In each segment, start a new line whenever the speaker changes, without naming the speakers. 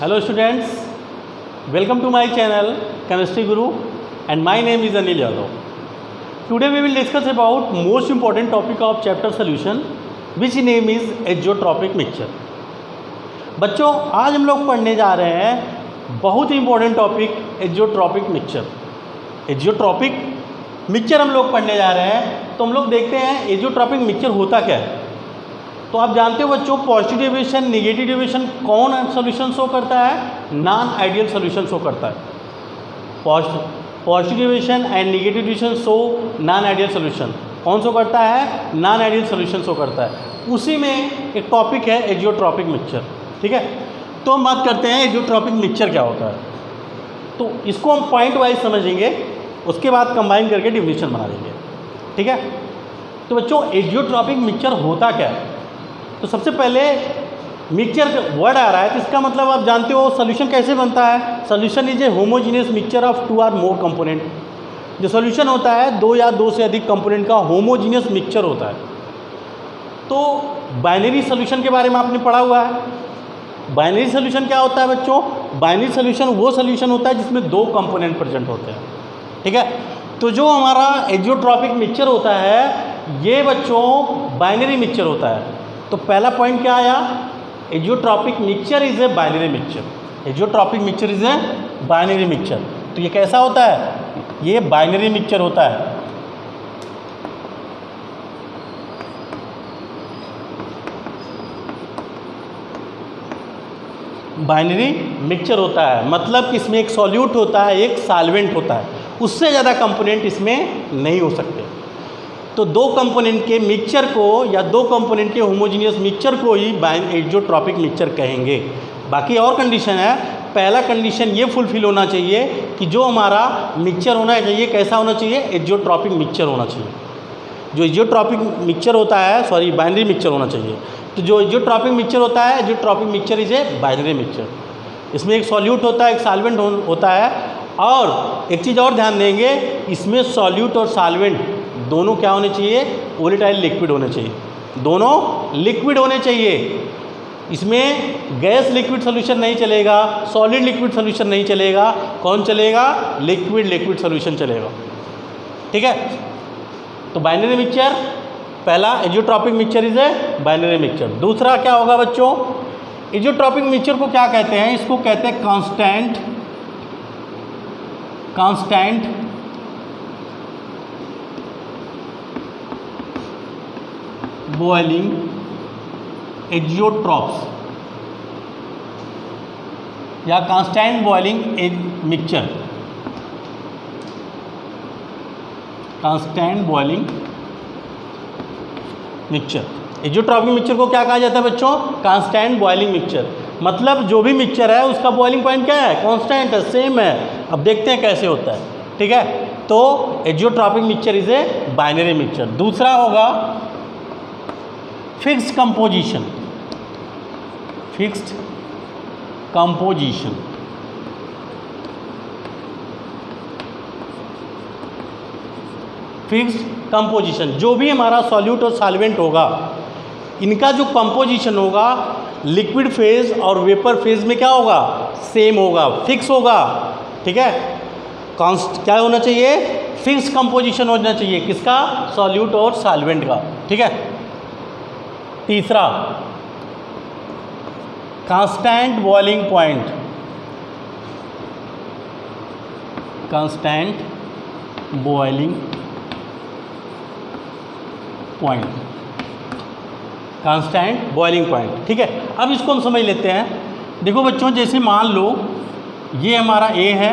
Hello students, welcome to my channel Chemistry Guru and my name is Anil Yadav. Today we will discuss about most important topic of chapter solution which name is azeotropic mixture. बच्चों आज हम लोग पढ़ने जा रहे हैं बहुत ही important topic azeotropic mixture. Azeotropic mixture हम लोग पढ़ने जा रहे हैं तो हम लोग देखते हैं एजियोट्रॉपिक मिक्सचर होता क्या है। तो आप जानते हो बच्चों पॉजिटिव डेविएशन निगेटिव डेविएशन कौन सॉल्यूशन शो करता है, नॉन आइडियल सॉल्यूशन शो करता है। Positive deviation and negative deviation show non ideal solution कौन शो करता है, नॉन आइडियल सॉल्यूशन शो करता है। उसी में एक टॉपिक है एजियोट्रॉपिक मिक्सचर। ठीक है, तो हम बात करते हैं एजियोट्रॉपिक मिक्सचर क्या होता है। तो इसको हम पॉइंट वाइज समझेंगे, उसके बाद कंबाइन करके डिफिनेशन बना देंगे। ठीक है, तो बच्चों एजियोट्रॉपिक मिक्सचर होता क्या है। तो सबसे पहले मिक्सचर वर्ड आ रहा है तो इसका मतलब आप जानते हो सॉल्यूशन कैसे बनता है। Solution is a homogeneous mixture of 2 और मोर कंपोनेंट। जो सॉल्यूशन होता है 2 या 2 से अधिक कंपोनेंट का होमोजीनियस मिक्सचर होता है। तो बाइनरी सॉल्यूशन के बारे में आपने पढ़ा हुआ है। बाइनरी सॉल्यूशन क्या होता है बच्चों, बाइनरी सॉल्यूशन वो सॉल्यूशन होता है जिसमें 2 कंपोनेंट प्रेजेंट होते हैं। ठीक है, तो जो हमारा एजियोट्रॉपिक मिक्सचर होता है ये बच्चों बाइनरी मिक्सचर होता है। तो पहला पॉइंट क्या आया, azeotropic mixture is a binary mixture. Azeotropic mixture is a binary mixture. तो ये कैसा होता है, ये बाइनरी मिक्सचर होता है। बाइनरी मिक्सचर होता है मतलब कि इसमें एक सॉल्यूट होता है, एक सॉल्वेंट होता है, उससे ज़्यादा कंपोनेंट इसमें नहीं हो सकते। तो 2 कंपोनेंट के मिक्सचर को या 2 कंपोनेंट के होमोजीनियस मिक्सचर को ही एजियोट्रॉपिक मिक्सचर कहेंगे। बाकी और कंडीशन है। पहला कंडीशन ये फुलफिल होना चाहिए कि जो हमारा मिक्सचर होना चाहिए कैसा होना चाहिए, एजियोट्रॉपिक मिक्सचर होना चाहिए। जो एजियोट्रॉपिक मिक्सचर होता है बाइनरी मिक्सचर होना चाहिए। तो जो एजियोट्रॉपिक मिक्सचर होता है, azeotropic mixture is a binary mixture. इसमें एक सॉल्यूट होता है, एक सॉल्वेंट होता है। और एक चीज़ और ध्यान देंगे, इसमें सॉल्यूट और सॉल्वेंट दोनों क्या होने चाहिए, वोलेटाइल लिक्विड होने चाहिए। दोनों लिक्विड होने चाहिए। इसमें गैस लिक्विड सॉल्यूशन नहीं चलेगा, सॉलिड लिक्विड सॉल्यूशन नहीं चलेगा। कौन चलेगा, लिक्विड लिक्विड सॉल्यूशन चलेगा। ठीक है, तो बाइनरी मिक्सचर पहला azeotropic mixture is a binary mixture. दूसरा क्या होगा बच्चों, एजियोट्रॉपिक मिक्सचर को क्या कहते हैं, इसको कहते हैं कांस्टेंट बॉइलिंग एजियोट्रॉप्स या constant boiling mixture. Constant boiling mixture, azeotropic mixture को क्या कहा जाता है बच्चों, कांस्टेंट बॉइलिंग मिक्सचर। मतलब जो भी मिक्सचर है उसका बॉइलिंग पॉइंट क्या है, कांस्टेंट है, सेम है। अब देखते हैं कैसे होता है। ठीक है, तो azeotropic mixture is a binary mixture. दूसरा होगा fixed composition. Fixed composition fixed composition, जो भी हमारा सॉल्यूट और सॉल्वेंट होगा इनका जो कंपोजिशन होगा लिक्विड फेज और वेपर फेज में क्या होगा, सेम होगा, फिक्स होगा। ठीक है, क्या होना चाहिए, फिक्स कंपोजिशन होना चाहिए, किसका, सॉल्यूट और सॉल्वेंट का। ठीक है, तीसरा constant boiling point. Constant boiling point, constant boiling point. ठीक है, अब इसको हम समझ लेते हैं। देखो बच्चों, जैसे मान लो ये हमारा A है।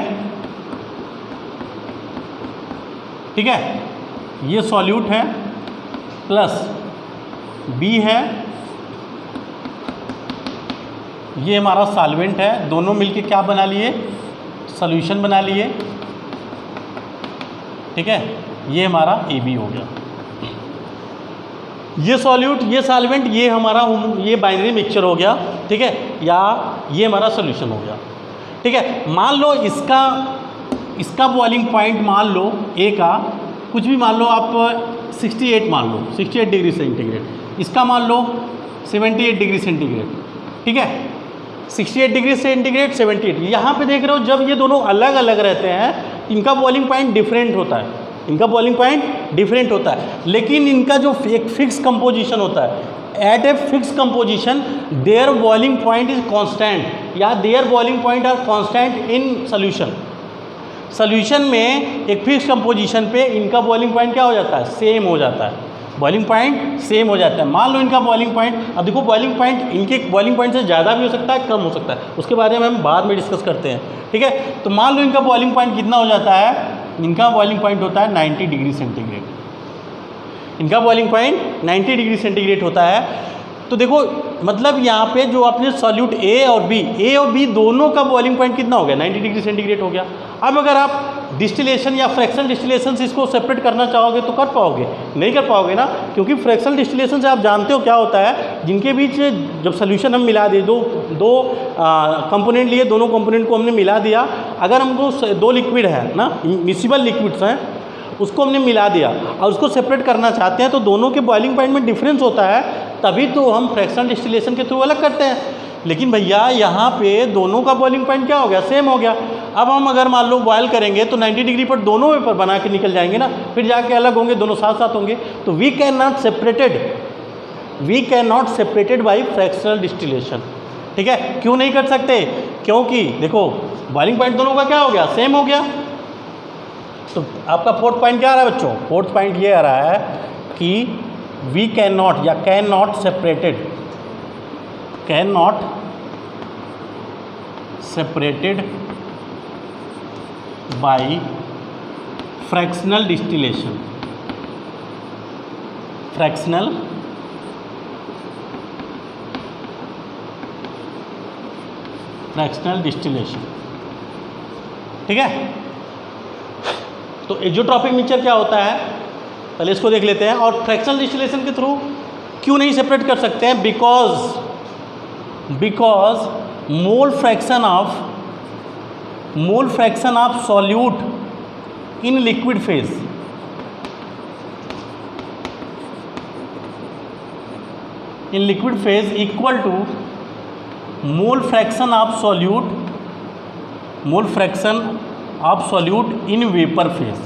ठीक है, ये सॉल्यूट है प्लस B है, ये हमारा सॉल्वेंट है। दोनों मिलके क्या बना लिए, सॉल्यूशन बना लिए। ठीक है, ये हमारा AB हो गया। ये सॉल्यूट, ये सॉल्वेंट, ये हमारा ये बाइनरी मिक्सचर हो गया। ठीक है, या ये हमारा सॉल्यूशन हो गया। ठीक है, मान लो इसका बॉइलिंग पॉइंट मान लो A का कुछ भी मान लो आप 68 मान लो, 68 डिग्री सेंटीग्रेड। इसका मान लो 78 डिग्री सेंटीग्रेड। ठीक है, 68 डिग्री सेंटीग्रेड, 78। यहाँ पे देख रहे हो जब ये दोनों अलग अलग रहते हैं इनका बॉइलिंग पॉइंट डिफरेंट होता है, इनका बॉइलिंग पॉइंट डिफरेंट होता है, लेकिन इनका जो एक फिक्स कंपोजिशन होता है, at a fix composition there boiling point is constant या there boiling point are constant in solution. Solution में एक फिक्स कंपोजिशन पे इनका बॉइलिंग पॉइंट क्या हो जाता है, सेम हो जाता है, बॉइलिंग पॉइंट सेम हो जाता है। मान लो इनका बॉइलिंग पॉइंट, अब देखो बॉइलिंग पॉइंट इनके बॉइलिंग पॉइंट से ज़्यादा भी हो सकता है, कम हो सकता है, उसके बारे में हम बाद में डिस्कस करते हैं, ठीक है। तो मान लो इनका बॉइलिंग पॉइंट कितना हो जाता है, इनका बॉइलिंग पॉइंट होता है 90 डिग्री सेंटीग्रेड, इनका बॉइलिंग पॉइंट 90 डिग्री सेंटीग्रेड होता है। तो देखो मतलब यहाँ पे जो आपने सॉल्यूट ए और बी दोनों का बॉइलिंग पॉइंट कितना हो गया, 90 डिग्री सेंटीग्रेड हो गया। अब अगर आप डिस्टिलेशन या फ्रैक्शनल डिस्टिलेशन से इसको सेपरेट करना चाहोगे तो कर पाओगे, नहीं कर पाओगे ना, क्योंकि फ्रैक्शनल डिस्टिलेशन से आप जानते हो क्या होता है, जिनके बीच जब सोल्यूशन हम मिला दिए, दो कंपोनेंट लिए, दोनों कंपोनेंट को हमने मिला दिया, अगर हमको दो लिक्विड है ना, मिसिबल लिक्विड्स हैं, उसको हमने मिला दिया और उसको सेपरेट करना चाहते हैं तो दोनों के बॉइलिंग पॉइंट में डिफरेंस होता है, तभी तो हम फ्रैक्शनल डिस्टिलेशन के थ्रू अलग करते हैं। लेकिन भैया यहाँ पे दोनों का बॉइलिंग पॉइंट क्या हो गया, सेम हो गया। अब हम अगर मान लो बॉयल करेंगे तो 90 डिग्री पर दोनों वेपर बना के निकल जाएंगे ना, फिर जाके अलग होंगे, दोनों साथ साथ होंगे। तो we can not separated by fractional distillation, ठीक है। क्यों नहीं कर सकते, क्योंकि देखो बॉइलिंग पॉइंट दोनों का क्या हो गया, सेम हो गया। तो आपका फोर्थ पॉइंट क्या आ रहा है बच्चों, फोर्थ पॉइंट ये आ रहा है कि वी कैन नॉट या can not separated by fractional distillation, fractional distillation, ठीक है। तो एजियोट्रॉपिक मिक्सचर क्या होता है, पहले इसको देख लेते हैं। और फ्रैक्शनल डिस्टिलेशन के थ्रू क्यों नहीं सेपरेट कर सकते हैं, because mole fraction of solute in liquid phase equal to mole fraction of solute in vapour phase.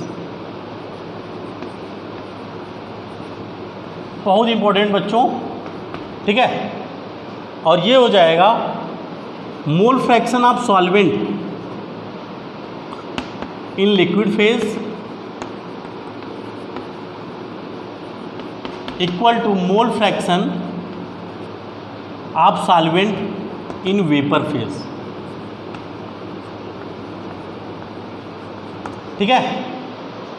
बहुत इंपॉर्टेंट बच्चों, ठीक है। और ये हो जाएगा mole fraction of solvent in liquid phase equal to mole fraction of solvent in vapour phase, ठीक है।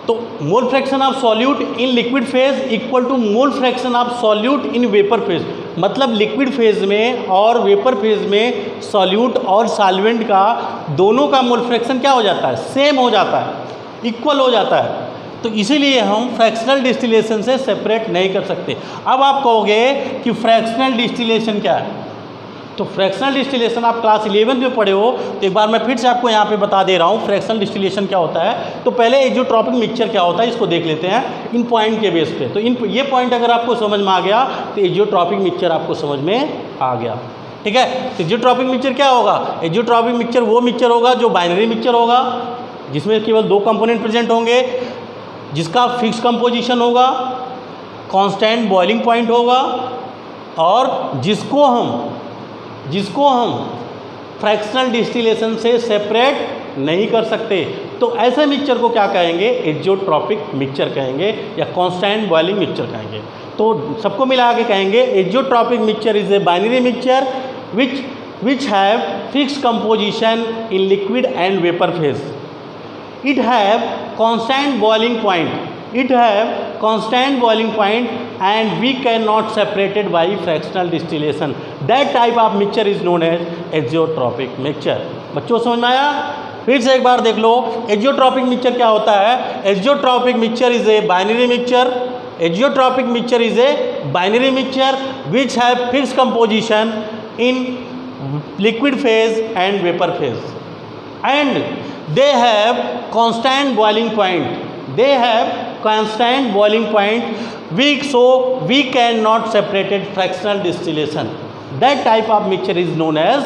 तो mole fraction of solute in liquid phase equal to mole fraction of solute in vapour phase, मतलब liquid phase में और vapour phase में solute और solvent का दोनों का मोल फ्रैक्शन क्या हो जाता है, सेम हो जाता है, इक्वल हो जाता है। तो इसीलिए हम फ्रैक्शनल डिस्टिलेशन से सेपरेट नहीं कर सकते। अब आप कहोगे कि फ्रैक्शनल डिस्टिलेशन क्या है, तो फ्रैक्शनल डिस्टिलेशन आप क्लास 11 में पढ़े हो, तो एक बार मैं फिर से आपको यहाँ पे बता दे रहा हूँ फ्रैक्शनल डिस्टिलेशन क्या होता है। तो पहले एजियोट्रॉपिक मिक्सचर क्या होता है इसको देख लेते हैं इन पॉइंट के बेस पे। तो ये पॉइंट अगर आपको समझ में आ गया तो एजियोट्रॉपिक मिक्सचर आपको समझ में आ गया, ठीक है। तो एजियोट्रॉपिक मिक्सचर क्या होगा, एजियोट्रॉपिक मिक्सचर वो मिक्सचर होगा जो बाइनरी मिक्सचर होगा, जिसमें केवल दो कंपोनेंट प्रेजेंट होंगे, जिसका फिक्स कंपोजिशन होगा, कांस्टेंट बॉइलिंग पॉइंट होगा और जिसको हम फ्रैक्शनल डिस्टिलेशन से सेपरेट नहीं कर सकते। तो ऐसे मिक्सचर को क्या कहेंगे, एजियोट्रॉपिक मिक्सचर कहेंगे या कांस्टेंट बॉइलिंग मिक्सचर कहेंगे। तो सबको मिला के कहेंगे azeotropic mixture is a binary mixture which have fixed composition in liquid and vapor phase. It have constant boiling point and we cannot separate it by fractional distillation. That type of mixture is known as azeotropic mixture. बच्चों समझ में आया, फिर से एक बार देख लो azeotropic mixture क्या होता है। Azeotropic mixture is a binary mixture, azeotropic mixture is a binary mixture which have fixed composition in liquid phase and vapor phase and they have constant boiling point, so we cannot separate it fractional distillation. That type of mixture is known as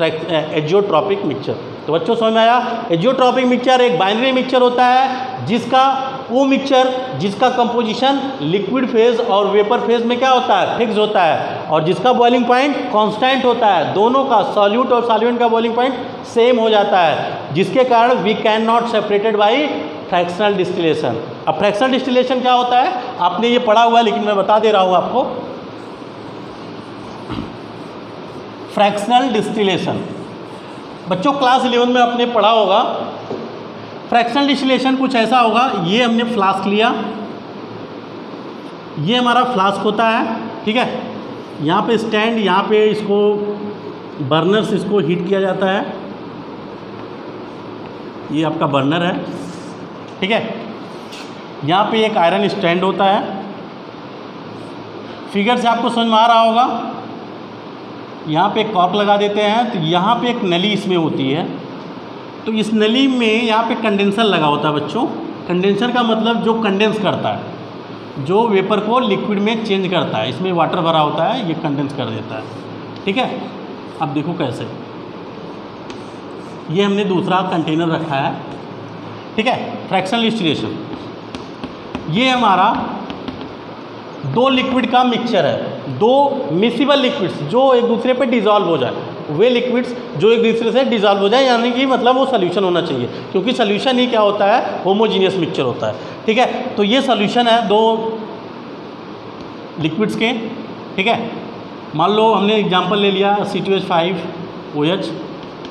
azeotropic mixture. तो बच्चों समझ में आया, azeotropic mixture एक binary mixture होता है जिसका वो मिक्सचर जिसका कंपोजिशन लिक्विड फेज और वेपर फेज में क्या होता है, फिक्स होता है, और जिसका बॉइलिंग पॉइंट कांस्टेंट होता है, दोनों का सॉल्यूट और सॉल्वेंट का बॉइलिंग पॉइंट सेम हो जाता है, जिसके कारण we can not separated by fractional distillation. अब फ्रैक्शनल डिस्टिलेशन क्या होता है आपने ये पढ़ा हुआ है, लेकिन मैं बता दे रहा हूँ आपको। फ्रैक्शनल डिस्टिलेशन बच्चों क्लास 11 में आपने पढ़ा होगा। फ्रैक्शनल डिस्टिलेशन कुछ ऐसा होगा, ये हमने फ्लास्क लिया, ये हमारा फ्लास्क होता है, ठीक है, यहाँ पे स्टैंड, यहाँ पे इसको बर्नर से इसको हीट किया जाता है, ये आपका बर्नर है, ठीक है, यहाँ पे एक आयरन स्टैंड होता है, फिगर से आपको समझ में आ रहा होगा। यहाँ पे एक कॉर्क लगा देते हैं, तो यहाँ पे एक नली इसमें होती है, तो इस नली में यहाँ पे कंडेंसर लगा होता है बच्चों। कंडेंसर का मतलब जो कंडेंस करता है, जो वेपर को लिक्विड में चेंज करता है, इसमें वाटर भरा होता है, ये कंडेंस कर देता है, ठीक है। अब देखो कैसे, ये हमने दूसरा कंटेनर रखा है, ठीक है, फ्रैक्शनल डिस्टिलेशन। ये हमारा दो लिक्विड का मिक्सचर है, दो मिसिबल लिक्विड्स जो एक दूसरे पे डिज़ोल्व हो जाए, वे लिक्विड्स जो एक दूसरे से डिज़ोल्व हो जाए, यानी कि मतलब वो सोल्यूशन होना चाहिए, क्योंकि सोल्यूशन ही क्या होता है, होमोजीनियस मिक्सचर होता है, ठीक है। तो ये सोल्यूशन है दो लिक्विड्स के, ठीक है। मान लो हमने एग्जांपल ले लिया C2H5OH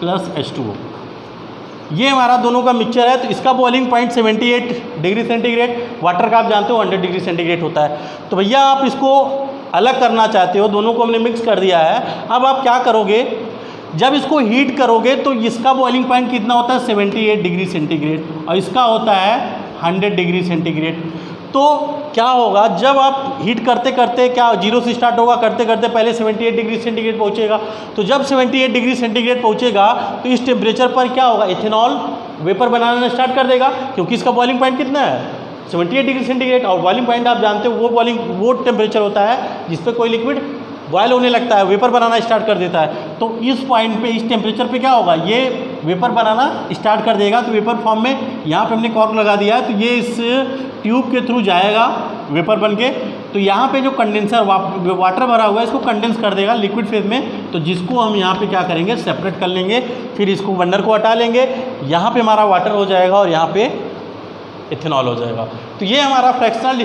प्लस H2O, ये हमारा दोनों का मिक्सचर है। तो इसका boiling point 78 degree centigrade, water का आप जानते हो 100 डिग्री सेंटीग्रेड होता है। तो भैया आप इसको अलग करना चाहते हो, दोनों को हमने मिक्स कर दिया है। अब आप क्या करोगे, जब इसको हीट करोगे तो इसका बॉइलिंग पॉइंट कितना होता है 78 डिग्री सेंटीग्रेड, और इसका होता है 100 डिग्री सेंटीग्रेड। तो क्या होगा, जब आप हीट करते करते, क्या जीरो से स्टार्ट होगा, करते करते पहले 78 डिग्री सेंटीग्रेड पहुंचेगा। तो जब 78 डिग्री सेंटीग्रेड पहुंचेगा तो इस टेम्परेचर पर क्या होगा, इथेनॉल वेपर बनाना स्टार्ट कर देगा, क्योंकि इसका बॉइलिंग पॉइंट कितना है 78 डिग्री सेंटीग्रेड, और बॉइलिंग पॉइंट आप जानते हो वो टेम्परेचर होता है जिस पर कोई लिक्विड बॉयल होने लगता है, वेपर बनाना स्टार्ट कर देता है। तो इस पॉइंट पे, इस टेम्परेचर पे क्या होगा, ये वेपर बनाना स्टार्ट कर देगा। तो वेपर फॉर्म में यहाँ पे हमने कॉर्क लगा दिया है, तो ये इस ट्यूब के थ्रू जाएगा वेपर बन के। तो यहाँ पे जो कंडेंसर वाटर भरा हुआ है, इसको कंडेंस कर देगा लिक्विड फेज में, तो जिसको हम यहाँ पे क्या करेंगे, सेपरेट कर लेंगे, फिर इसको बर्नर को हटा लेंगे, यहाँ पे हमारा वाटर हो जाएगा और यहाँ पे इथेनॉल हो जाएगा। तो ये हमारा फ्रैक्शनल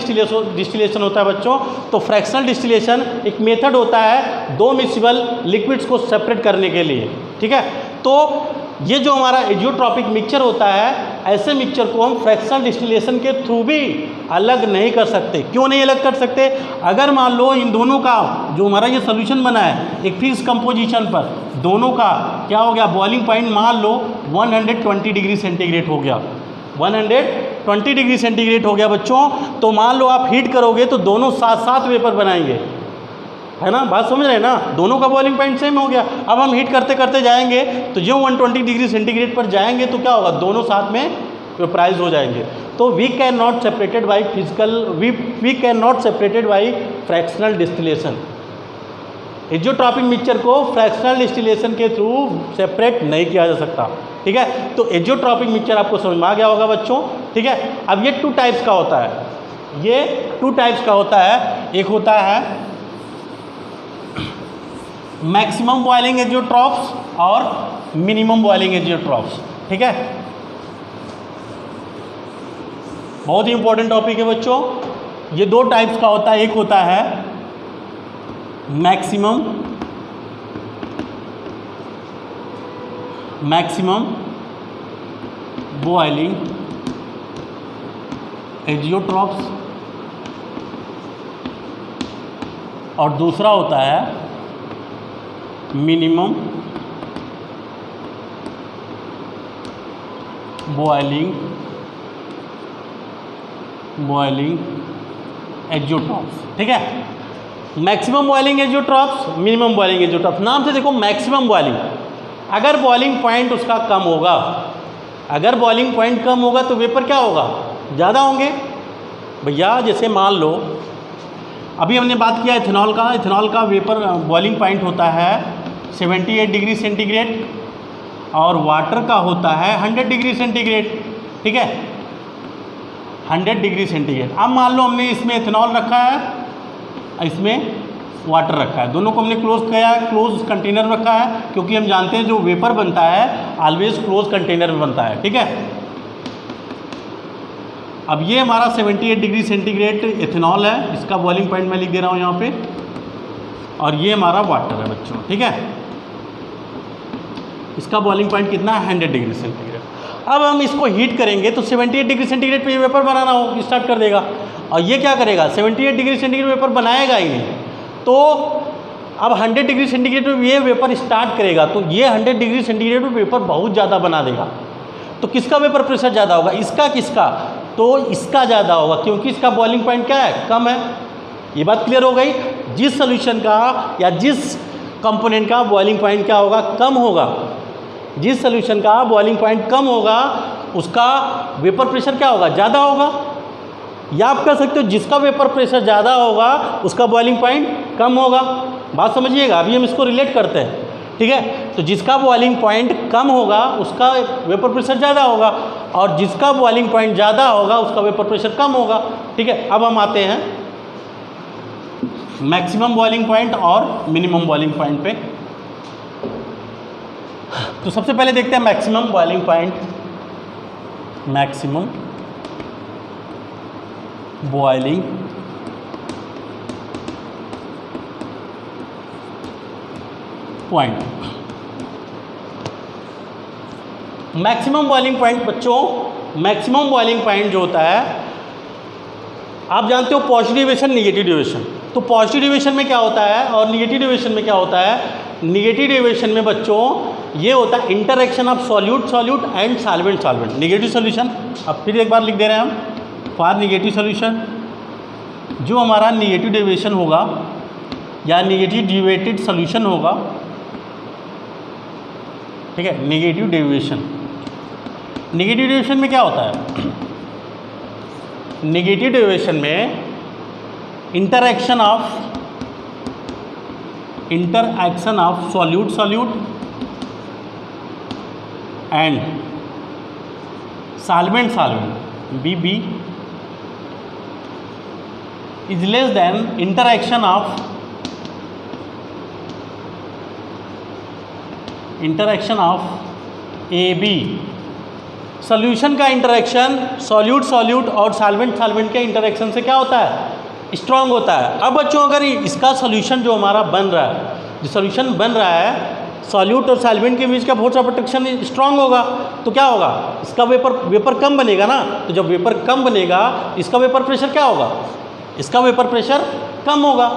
डिस्टिलेशन होता है बच्चों। तो फ्रैक्शनल डिस्टिलेशन एक मेथड होता है दो मिक्सिबल लिक्विड्स को सेपरेट करने के लिए, ठीक है। तो ये जो हमारा एजियोट्रॉपिक मिक्सचर होता है, ऐसे मिक्सचर को हम फ्रैक्शनल डिस्टिलेशन के थ्रू भी अलग नहीं कर सकते। क्यों नहीं अलग कर सकते, अगर मान लो इन दोनों का जो हमारा ये सोल्यूशन बना है एक फिक्स कंपोजिशन पर, दोनों का क्या हो गया, बॉइलिंग पॉइंट मान लो 120 डिग्री सेंटीग्रेड हो गया, 120 डिग्री सेंटीग्रेड हो गया बच्चों। तो मान लो आप हीट करोगे तो दोनों साथ साथ वेपर बनाएंगे, है ना, बात समझ रहे हैं ना, दोनों का बॉइलिंग पॉइंट सेम हो गया। अब हम हीट करते करते जाएंगे तो जो 120 डिग्री सेंटीग्रेड पर जाएंगे तो क्या होगा, दोनों साथ में वेपराइज हो जाएंगे। तो we can not separated by we can not separated by fractional distillation. Azeotropic mixture को फ्रैक्शनल डिस्टिलेशन के थ्रू सेपरेट नहीं किया जा सकता, ठीक है। तो एजियोट्रॉपिक मिक्सचर आपको समझ में आ गया होगा बच्चों, ठीक है। अब ये 2 टाइप्स का होता है, ये 2 टाइप्स का होता है। एक होता है मैक्सिमम बॉइलिंग एजियोट्रॉप्स और मिनिमम बॉइलिंग एजियोट्रॉप्स, ठीक है। बहुत ही इंपॉर्टेंट टॉपिक है बच्चों। ये 2 टाइप्स का होता है, एक होता है मैक्सिमम बॉइलिंग एजियोट्रॉप्स और दूसरा होता है मिनिमम बॉइलिंग एजियोट्रॉप्स, ठीक है। Maximum boiling azeotropes, minimum boiling azeotropes. नाम से देखो मैक्सिमम बॉइलिंग, अगर बॉइलिंग पॉइंट उसका कम होगा, अगर बॉइलिंग पॉइंट कम होगा तो वेपर क्या होगा, ज़्यादा होंगे भैया। जैसे मान लो अभी हमने बात किया इथेनॉल का, इथेनॉल का वेपर बॉइलिंग पॉइंट होता है 78 डिग्री सेंटीग्रेड और वाटर का होता है 100 डिग्री सेंटीग्रेड। ठीक है, 100 डिग्री सेंटीग्रेड। अब मान लो हमने इसमें इथेनॉल रखा है, इसमें वाटर रखा है, दोनों को हमने क्लोज किया है, क्लोज कंटेनर रखा है, क्योंकि हम जानते हैं जो वेपर बनता है ऑलवेज क्लोज कंटेनर में बनता है। ठीक है, अब ये हमारा 78 डिग्री सेंटीग्रेड इथेनॉल है, इसका बॉइलिंग पॉइंट मैं लिख दे रहा हूँ यहाँ पे, और ये हमारा वाटर है बच्चों। ठीक है, इसका बॉइलिंग पॉइंट कितना है 100 डिग्री सेंटीग्रेड। अब हम इसको हीट करेंगे तो 78 डिग्री सेंटीग्रेड पे ये वेपर बनाना हो स्टार्ट कर देगा, और ये क्या करेगा 78 डिग्री सेंटीग्रेड वेपर बनाएगा ही नहीं। तो अब 100 डिग्री सेंटीग्रेड पे ये वेपर स्टार्ट करेगा, तो ये 100 डिग्री सेंटीग्रेड पे वेपर बहुत ज़्यादा बना देगा। तो किसका वेपर प्रेशर ज़्यादा होगा, इसका किसका, तो इसका ज़्यादा होगा, क्योंकि इसका बॉइलिंग पॉइंट क्या है, कम है। ये बात क्लियर हो गई। जिस सोल्यूशन का या जिस कंपोनेंट का बॉइलिंग पॉइंट क्या होगा, कम होगा, जिस सोल्यूशन का बॉइलिंग पॉइंट कम होगा उसका वेपर प्रेशर क्या होगा, ज़्यादा होगा। या आप कह सकते हो जिसका वेपर प्रेशर ज़्यादा होगा उसका बॉइलिंग पॉइंट कम होगा। बात समझिएगा, अभी हम इसको रिलेट करते हैं। ठीक है, तो जिसका बॉइलिंग पॉइंट कम होगा उसका वेपर प्रेशर ज़्यादा होगा, और जिसका बॉइलिंग पॉइंट ज़्यादा होगा उसका वेपर प्रेशर कम होगा। ठीक है, अब हम आते हैं मैक्सिमम बॉइलिंग पॉइंट और मिनिमम बॉइलिंग पॉइंट पे। तो सबसे पहले देखते हैं maximum boiling point. Maximum boiling point. Maximum boiling point बच्चों, मैक्सिमम बॉइलिंग पॉइंट जो होता है, आप जानते हो पॉजिटिव डेविएशन निगेटिव डेविएशन। तो पॉजिटिव डेविएशन में क्या होता है और निगेटिव डेविएशन में क्या होता है। निगेटिव डेविएशन में बच्चों ये होता है interaction of solute solute and solvent solvent. Negative solution, अब फिर एक बार लिख दे रहे हैं हम, फॉर निगेटिव सॉल्यूशन जो हमारा निगेटिव डेविएशन होगा या निगेटिव डेविएटेड सॉल्यूशन होगा। ठीक है, निगेटिव डेविएशन, निगेटिव डेविएशन में क्या होता है, निगेटिव डेविएशन में interaction of solute solute and solvent solvent BB is less than interaction of AB। Solution का इंटरेक्शन सॉल्यूट सॉल्यूट और सॉल्वेंट सॉल्वेंट के इंटरेक्शन से क्या होता है, स्ट्रांग होता है। अब बच्चों अगर इसका सॉल्यूशन जो हमारा बन रहा है, जो सॉल्यूशन बन रहा है, सॉल्यूट और सॉल्वेंट के बीच का फोर्स ऑफ अट्रैक्शन स्ट्रांग होगा, तो क्या होगा, इसका वेपर कम बनेगा ना। तो जब वेपर कम बनेगा इसका वेपर प्रेशर क्या होगा, इसका वेपर प्रेशर कम होगा।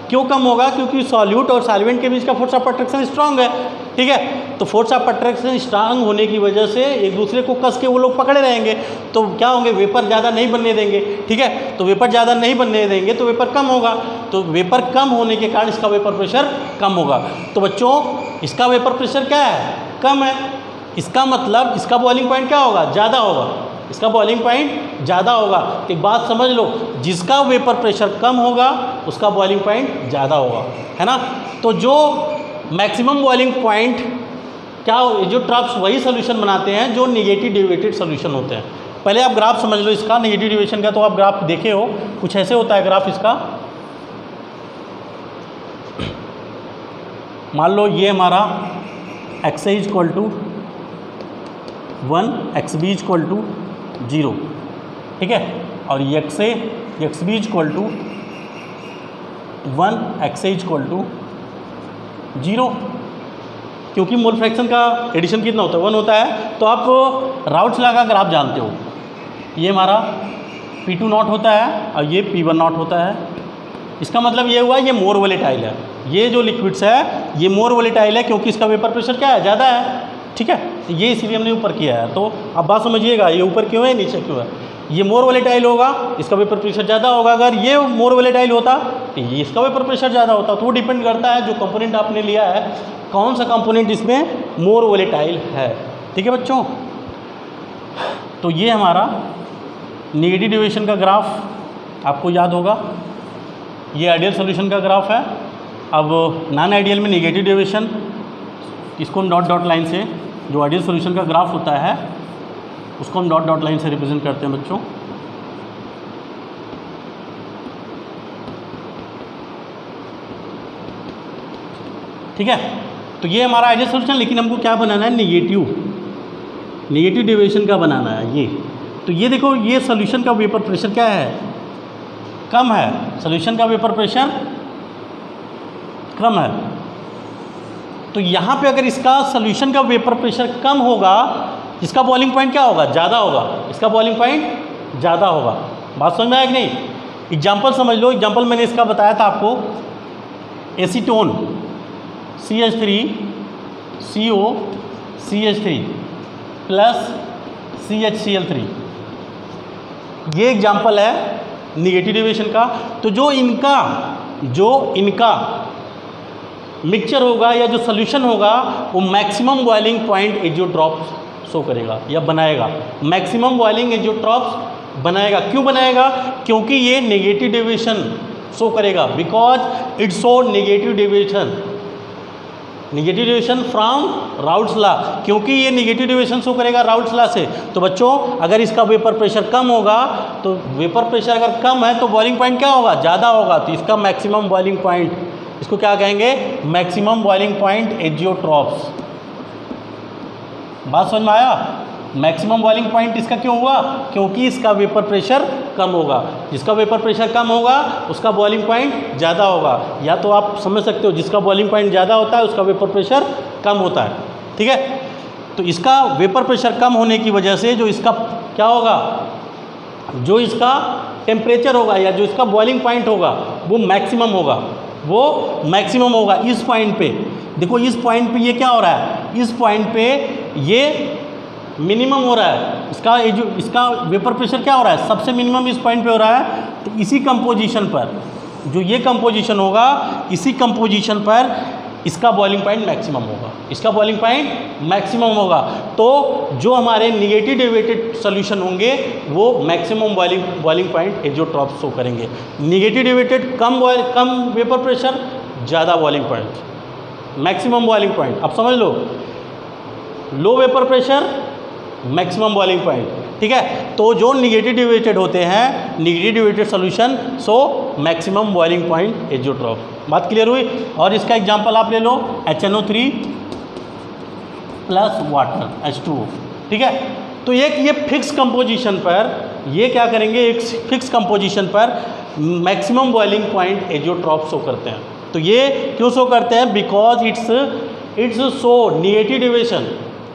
क्यों कम होगा, क्योंकि सॉल्यूट और सॉल्वेंट के बीच का फोर्स ऑफ अट्रैक्शन स्ट्रांग है। ठीक है, तो फोर्स ऑफ अट्रैक्शन स्ट्रांग होने की वजह से एक दूसरे को कस के वो लोग पकड़े रहेंगे, तो क्या होंगे, वेपर ज़्यादा नहीं बनने देंगे। ठीक है, तो वेपर ज़्यादा नहीं बनने देंगे तो वेपर कम होगा, तो वेपर कम होने के कारण इसका वेपर प्रेशर कम होगा। तो बच्चों इसका वेपर प्रेशर क्या है, कम है, इसका मतलब इसका बॉइलिंग पॉइंट क्या होगा, ज़्यादा होगा, इसका बॉइलिंग पॉइंट ज़्यादा होगा। तो एक बात समझ लो, जिसका वेपर प्रेशर कम होगा उसका बॉइलिंग पॉइंट ज़्यादा होगा, है ना। तो जो मैक्सिमम बॉइलिंग पॉइंट क्या, जो ट्रप्स वही सोल्यूशन बनाते हैं जो निगेटिव डेविएटेड सोल्यूशन होते हैं। पहले आप ग्राफ समझ लो इसका, निगेटिव डेविएशन का तो आप ग्राफ देखे हो, कुछ ऐसे होता है ग्राफ इसका। मान लो ये हमारा XA equal to 1, XB equal to 0। ठीक है, और XB equal to 1, XA equal to 0, क्योंकि मोल फ्रैक्शन का एडिशन कितना होता है, 1 होता है। तो आप राउट्स लगा कर आप जानते हो, ये हमारा P2 नॉट होता है और ये P1 नॉट होता है। इसका मतलब ये हुआ ये मोर वोलेटाइल है, ये जो लिक्विड्स है ये मोर वोलेटाइल है, क्योंकि इसका वेपर प्रेशर क्या है, ज़्यादा है। ठीक है, ये इसलिए हमने ऊपर किया है। तो अब बात समझिएगा, ये ऊपर क्यों है नीचे क्यों है, ये मोर वोलेटाइल होगा, इसका वेपर प्रेशर ज़्यादा होगा। अगर ये मोर वोलेटाइल होता तो ये इसका वेपर प्रेशर ज़्यादा होता। तो वो डिपेंड करता है जो कंपोनेंट आपने लिया है, कौन सा कंपोनेंट इसमें मोर वोलेटाइल है। ठीक है बच्चों, तो ये हमारा निगेटिव डेविएशन का ग्राफ आपको याद होगा, ये आइडियल सॉल्यूशन का ग्राफ है। अब नॉन आइडियल में निगेटिव डेविएशन, इसको हम डॉट डॉट लाइन से, जो आइडियल सॉल्यूशन का ग्राफ होता है उसको हम डॉट डॉट लाइन से रिप्रेजेंट करते हैं बच्चों। ठीक है, तो ये हमारा आइडियल सॉल्यूशन, लेकिन हमको क्या बनाना है, नेगेटिव डेविएशन का बनाना है ये। तो ये देखो, ये सॉल्यूशन का वेपर प्रेशर क्या है, कम है, सॉल्यूशन का वेपर प्रेशर कम है। तो यहाँ पे अगर इसका सॉल्यूशन का वेपर प्रेशर कम होगा, इसका बॉइलिंग पॉइंट क्या होगा, ज़्यादा होगा, इसका बॉइलिंग पॉइंट ज़्यादा होगा। बात समझ में आया कि नहीं? एग्जाम्पल समझ लो, एग्जाम्पल मैंने इसका बताया था आपको, acetone CH3CO CH3 plus CHCl3, ये एग्जाम्पल है निगेटिव डेविएशन का। तो जो इनका मिक्सचर होगा या जो सॉल्यूशन होगा वो maximum boiling point azeotropes show करेगा या बनाएगा, मैक्सिमम बॉइलिंग एजियोट्रॉप्स बनाएगा। क्यों बनाएगा? क्योंकि ये नेगेटिव डेविएशन शो करेगा, because it show negative deviation from Raoult's law, क्योंकि ये नेगेटिव डेविएशन शो करेगा राउल्ट्स लॉ से। तो बच्चों, अगर इसका वेपर प्रेशर कम होगा, तो वेपर प्रेशर अगर कम है तो बॉइलिंग पॉइंट क्या होगा, ज़्यादा होगा। तो इसका मैक्सिमम बॉइलिंग पॉइंट, इसको क्या कहेंगे, मैक्सिमम बॉइलिंग पॉइंट एजियोट्रॉप्स। बात समझ में आया? मैक्सिमम बॉइलिंग पॉइंट इसका क्यों हुआ? क्योंकि इसका वेपर प्रेशर कम होगा। जिसका वेपर प्रेशर कम होगा उसका बॉइलिंग पॉइंट ज़्यादा होगा। या तो आप समझ सकते हो, जिसका बॉइलिंग पॉइंट ज़्यादा होता है उसका वेपर प्रेशर कम होता है। ठीक है, तो इसका वेपर प्रेशर कम होने की वजह से जो इसका क्या होगा, जो इसका टेम्परेचर होगा या जो इसका बॉइलिंग पॉइंट होगा वो मैक्सिमम होगा, वो मैक्सिमम होगा। इस पॉइंट पे देखो, इस पॉइंट पे ये क्या हो रहा है, इस पॉइंट पे ये मिनिमम हो रहा है, इसका वेपर प्रेशर क्या हो रहा है, सबसे मिनिमम इस पॉइंट पे हो रहा है। तो इसी कंपोजिशन पर, जो ये कंपोजिशन होगा, इसी कंपोजिशन पर इसका बॉइलिंग पॉइंट मैक्सिमम होगा, इसका बॉइलिंग पॉइंट मैक्सिमम होगा। तो जो हमारे निगेटिव डेविएटेड सॉल्यूशन होंगे वो maximum boiling point azeotropes show करेंगे। निगेटिव डेविएटेड कम वेपर प्रेशर, ज़्यादा boiling point, maximum boiling point. अब समझ लो, low vapour pressure, maximum boiling point. ठीक है, तो जो निगेटिव डेविएटेड होते हैं, negative deviated solution, so maximum boiling point azeotrope. बात क्लियर हुई? और इसका एग्जांपल आप ले लो, HNO3 प्लस वाटर H2O। ठीक है, तो एक ये फिक्स कंपोजिशन पर, ये क्या करेंगे, एक फिक्स कंपोजिशन पर maximum boiling point azeotrope show करते हैं। तो ये क्यों शो करते हैं? Because it's show negative deviation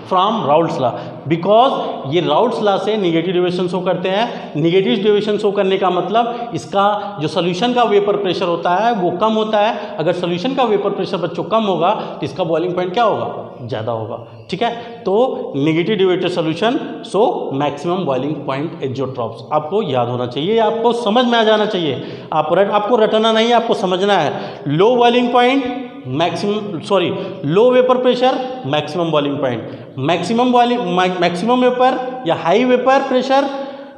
from Raoult's law, because ये राउल्ट्स लॉ से निगेटिव डेविएशन शो करते हैं। निगेटिव डेविएशन शो करने का मतलब इसका जो सोल्यूशन का वेपर प्रेशर होता है वो कम होता है। अगर सोल्यूशन का वेपर प्रेशर बच्चों कम होगा तो इसका बॉइलिंग पॉइंट क्या होगा, ज़्यादा होगा। ठीक है, तो negative deviated solution so maximum boiling point azeotropes. आपको याद होना चाहिए, आपको समझ में आ जाना चाहिए। आपको रटना नहीं है, आपको समझना है। Low boiling point low vapour pressure, maximum boiling point, maximum vapour या high vapour pressure,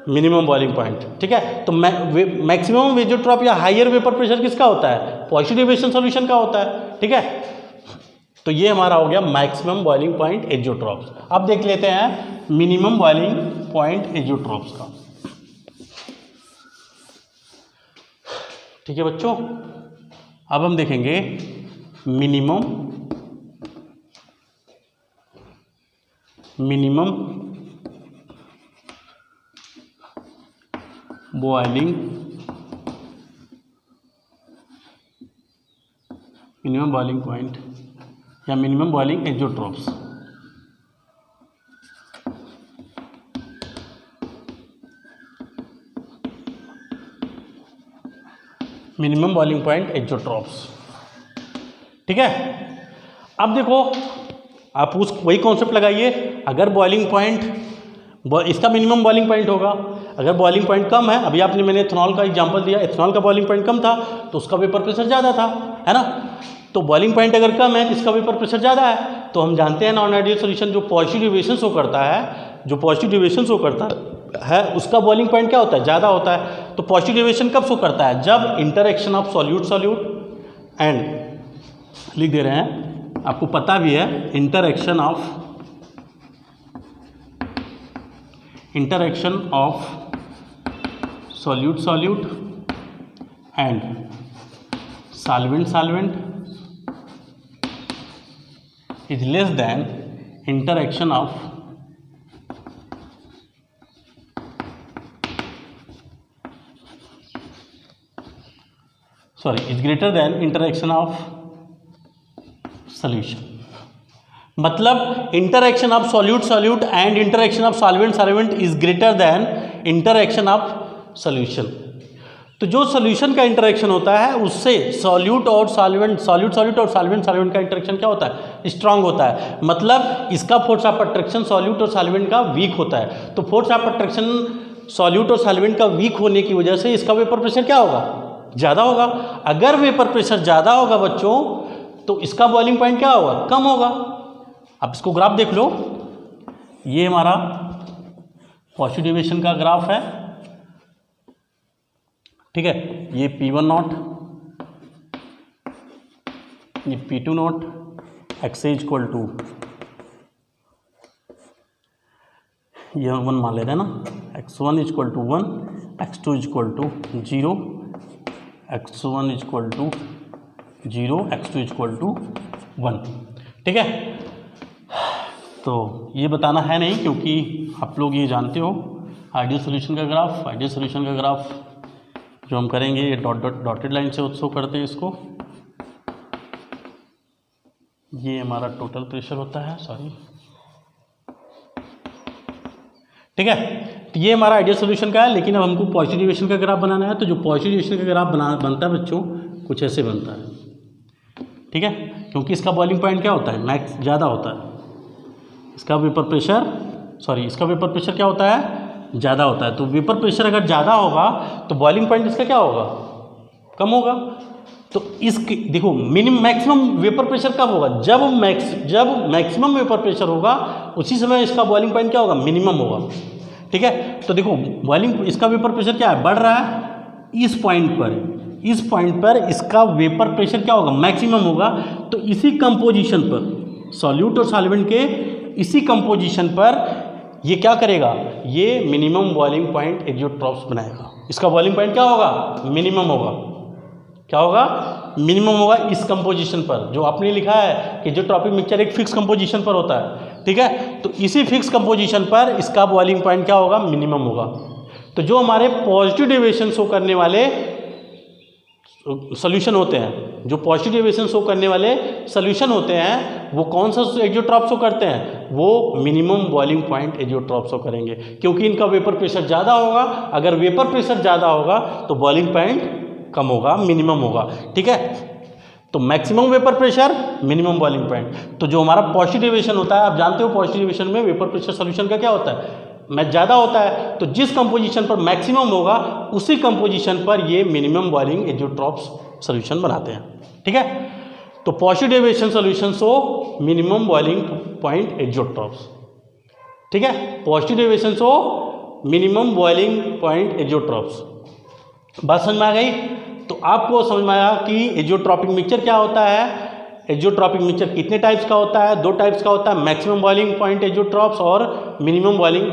minimum boiling point. ठीक है, तो मैक्सिमम एजियोट्रॉप या हायर वेपर प्रेशर किसका होता है, पॉजिटिव डेविएशन सॉल्यूशन का होता है। ठीक है, तो ये हमारा हो गया मैक्सिमम बॉइलिंग पॉइंट एजियोट्रॉप्स। अब देख लेते हैं मिनिमम बॉइलिंग पॉइंट एजियोट्रॉप्स का। ठीक है बच्चों, अब हम देखेंगे मिनिमम बॉइलिंग पॉइंट या minimum boiling azeotropes. Minimum boiling point azeotropes. ठीक है, अब देखो, आप वही कॉन्सेप्ट लगाइए। अगर बॉइलिंग पॉइंट, इसका मिनिमम बॉइलिंग पॉइंट होगा, अगर बॉइलिंग पॉइंट कम है, अभी मैंने एथनॉल का एग्जांपल दिया, एथनॉल का बॉइलिंग पॉइंट कम था तो उसका वेपर प्रेशर ज़्यादा था, है ना। तो बॉइलिंग पॉइंट अगर कम है, इसका वेपर प्रेशर ज़्यादा है, तो हम जानते हैं नॉन आइडियल सॉल्यूशन जो पॉजिटिव डेविएशन शो करता है, उसका बॉइलिंग पॉइंट क्या होता है, ज़्यादा होता है। तो पॉजिटिव डेविएशन कब शो करता है, जब इंटरेक्शन ऑफ सॉल्यूट एंड, लिख दे रहे हैं, आपको पता भी है interaction of solute and solvent is less than interaction of is greater than interaction of solution. मतलब interaction of solute and interaction of solvent is greater than interaction of solution. तो जो सॉल्यूशन का इंटरएक्शन होता है उससे solute और solvent का interaction क्या होता है? स्ट्रांग होता है। मतलब इसका फोर्स ऑफ अट्रैक्शन सॉल्यूट और सॉल्वेंट का वीक होता है। तो फोर्स ऑफ अट्रैक्शन सॉल्यूट और सॉल्वेंट का वीक होने की वजह से इसका वेपर प्रेशर क्या होगा? ज़्यादा होगा। अगर वेपर प्रेशर ज़्यादा होगा बच्चों तो इसका बॉइलिंग पॉइंट क्या होगा? कम होगा। अब इसको ग्राफ देख लो, ये हमारा पॉजिटिव डेविएशन का ग्राफ है, ठीक है। ये P1 नॉट, ये P2 not, x equal to ये 1 मान लेते हैं ना, x1 equal to 1, x2 equal to 0, x1 equal to 0, x2 equal to 1, ठीक है। तो ये बताना है नहीं क्योंकि आप लोग ये जानते हो आइडियल सॉल्यूशन का ग्राफ जो हम करेंगे ये डॉटेड लाइन से शो करते हैं इसको। ये हमारा टोटल प्रेशर होता है, ठीक है। तो ये हमारा आइडियल सॉल्यूशन का है, लेकिन अब हमको पॉजिटिव डेविएशन का ग्राफ बनाना है। तो जो पॉजिटिव डेविएशन का ग्राफ बनता है बच्चों कुछ ऐसे बनता है, ठीक है। क्योंकि इसका बॉइलिंग पॉइंट क्या होता है? मैक्स ज़्यादा होता है। इसका वेपर प्रेशर क्या होता है? ज़्यादा होता है। तो वेपर प्रेशर अगर ज़्यादा होगा तो बॉइलिंग पॉइंट इसका क्या होगा? कम होगा। तो इसकी देखो मैक्सिमम वेपर प्रेशर कब होगा? जब मैक्सिमम वेपर प्रेशर होगा उसी समय इसका बॉइलिंग पॉइंट क्या होगा? मिनिमम होगा, ठीक है। तो देखो इसका वेपर प्रेशर क्या है? बढ़ रहा है। इस पॉइंट पर इसका वेपर प्रेशर क्या होगा? मैक्सिमम होगा। तो इसी कंपोजिशन पर सॉल्यूट और सॉल्वेंट के इसी कंपोजिशन पर ये क्या करेगा? ये मिनिमम बॉइलिंग पॉइंट एजियोट्रॉप्स बनाएगा। इसका बॉइलिंग पॉइंट क्या होगा? मिनिमम होगा। क्या होगा? मिनिमम होगा इस कंपोजिशन पर। जो आपने लिखा है कि जो ट्रॉपिक मिक्सचर एक फिक्स कंपोजिशन पर होता है, ठीक है। तो इसी फिक्स कंपोजिशन पर इसका बॉइलिंग पॉइंट क्या होगा? मिनिमम होगा। तो जो हमारे पॉजिटिव डेविएशन शो करने वाले सोल्यूशन होते हैं, जो पॉजिटिव डेविएशन शो करने वाले सोल्यूशन होते हैं, वो कौन सा एजियोट्रॉप शो करते हैं? वो minimum boiling point azeotrope show करेंगे, क्योंकि इनका वेपर प्रेशर ज़्यादा होगा। अगर वेपर प्रेशर ज़्यादा होगा तो बॉइलिंग पॉइंट कम होगा, मिनिमम होगा, ठीक है। तो maximum vapour pressure, minimum boiling point. तो जो हमारा पॉजिटिव डेविएशन होता है, आप जानते हो पॉजिटिव डेविएशन में वेपर प्रेशर सोल्यूशन का क्या होता है? ज़्यादा होता है। तो जिस कंपोजिशन पर मैक्सिमम होगा उसी कंपोजिशन पर ये मिनिमम बॉइलिंग एजियोट्रॉप्स सोल्यूशन बनाते हैं, ठीक है। तो positive deviation solution show minimum boiling point azeotropes, ठीक है। Positive deviation show minimum boiling point azeotropes. बात समझ में आ गई? तो आपको समझ में आया कि एजियोट्रॉपिक मिक्सचर क्या होता है। एजियोट्रॉपिक मिक्सचर कितने टाइप्स का होता है? 2 टाइप्स का होता है, मैक्सिमम बॉइलिंग पॉइंट एजियोट्रॉप्स और मिनिमम बॉइलिंग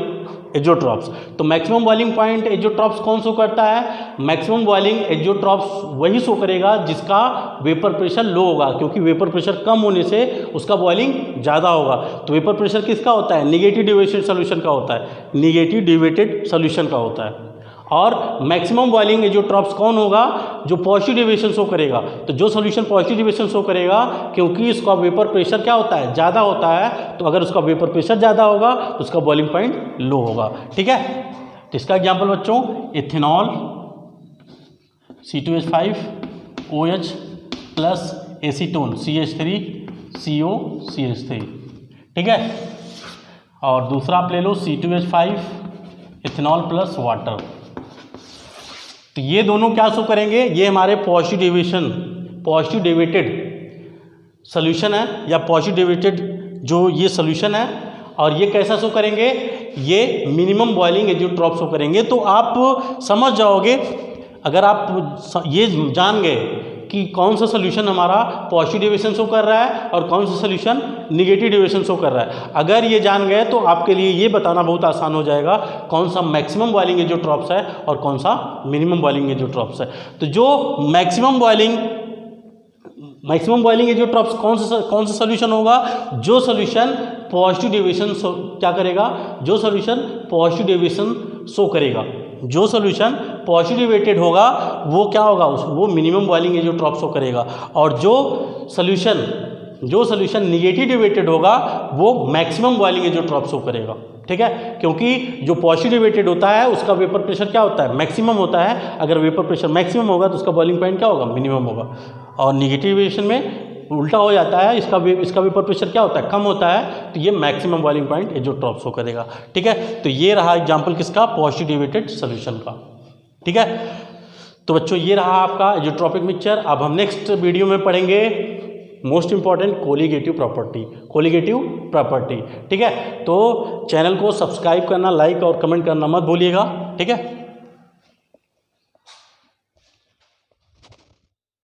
एजियोट्रॉप्स। तो मैक्सिमम बॉइलिंग पॉइंट एजियोट्रॉप्स कौन शो करता है? मैक्सिमम बॉइलिंग एजियोट्रॉप्स वही शो करेगा जिसका वेपर प्रेशर लो होगा, क्योंकि वेपर प्रेशर कम होने से उसका बॉइलिंग ज़्यादा होगा। तो वेपर प्रेशर किसका होता है? निगेटिव डेविएटेड सोल्यूशन का होता है, निगेटिव डेविएटेड सोल्यूशन का होता है। और मैक्सिमम बॉइलिंग एजियोट्रॉप्स कौन होगा? जो पॉजिटिव डेविएशन शो करेगा। तो जो सॉल्यूशन पॉजिटिव डेविएशन शो करेगा, क्योंकि इसका वेपर प्रेशर क्या होता है? ज़्यादा होता है। तो अगर उसका वेपर प्रेशर ज़्यादा होगा तो उसका बॉइलिंग पॉइंट लो होगा, ठीक है। तो इसका एग्जाम्पल बच्चों ethanol C2H5OH plus acetone CH3COCH3, ठीक है। और दूसरा आप ले लो C2H5 इथेनॉल प्लस वाटर। तो ये दोनों क्या शो करेंगे? ये हमारे पॉजिटिव डेविएटेड सोल्यूशन है, या पॉजिटिव डेविएटेड जो ये सोल्यूशन है। और ये कैसा शो करेंगे? ये मिनिमम बॉइलिंग एजियोट्रॉप शो करेंगे। तो आप समझ जाओगे, अगर आप ये जान गए कि कौन सा सोल्यूशन हमारा पॉजिटिव डेविएशन शो कर रहा है और कौन सा सोल्यूशन निगेटिव डेविएशन शो कर रहा है। अगर ये जान गए तो आपके लिए ये बताना बहुत आसान हो जाएगा कौन सा मैक्सिमम बॉइलिंग एजियोट्रॉप्स है और कौन सा मिनिमम बॉइलिंग एजियोट्रॉप्स है। तो जो मैक्सिमम बॉइलिंग एजियोट्रॉप्स कौन सा सोल्यूशन होगा, जो सोल्यूशन पॉजिटिव डेविएशन क्या करेगा, जो सोल्यूशन पॉजिटिव डेविएशन शो करेगा, जो सोल्यूशन पॉजिटिव डेविएटेड होगा वो क्या होगा, वो मिनिमम बॉइलिंग एजियोट्रॉप शो करेगा। और जो सोल्यूशन निगेटिव डेविएटेड होगा वो मैक्सिमम बॉइलिंग एजियोट्रॉप शो करेगा। ठीक है, क्योंकि जो पॉजिटिव डेविएटेड होता है उसका वेपर प्रेशर क्या होता है, मैक्सिमम होता है। अगर वेपर प्रेशर मैक्सिमम होगा तो उसका बॉइलिंग पॉइंट क्या होगा, मिनिमम होगा। और निगेटिव डेविएशन में उल्टा हो जाता है, इसका वेपर प्रेशर क्या होता है, कम होता है, तो ये maximum boiling point azeotrope show करेगा। ठीक है, तो ये रहा एग्जांपल किसका, पॉजिटिव डेविएटेड सॉल्यूशन का। ठीक है, तो बच्चों ये रहा आपका एजियोट्रॉपिक मिक्सचर। अब हम नेक्स्ट वीडियो में पढ़ेंगे मोस्ट इंपॉर्टेंट कोलिगेटिव प्रॉपर्टी। ठीक है, तो चैनल को सब्सक्राइब करना, लाइक और कमेंट करना मत भूलिएगा। ठीक है।